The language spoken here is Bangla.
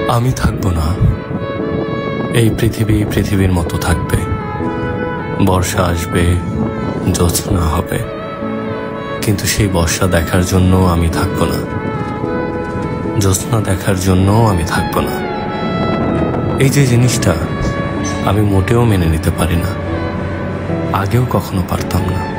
আমি থাকবো না। এই পৃথিবী পৃথিবীর মতো থাকবে। বর্ষা আসবে, জ্যোৎস্না হবে, কিন্তু সেই বর্ষা দেখার জন্য আমি থাকবো না। জ্যোৎস্না দেখার জন্য আমি থাকবো না। এই যে জিনিসটা আমি মোটেও মেনে নিতে পারি না, আগেও কখনো পারতাম না।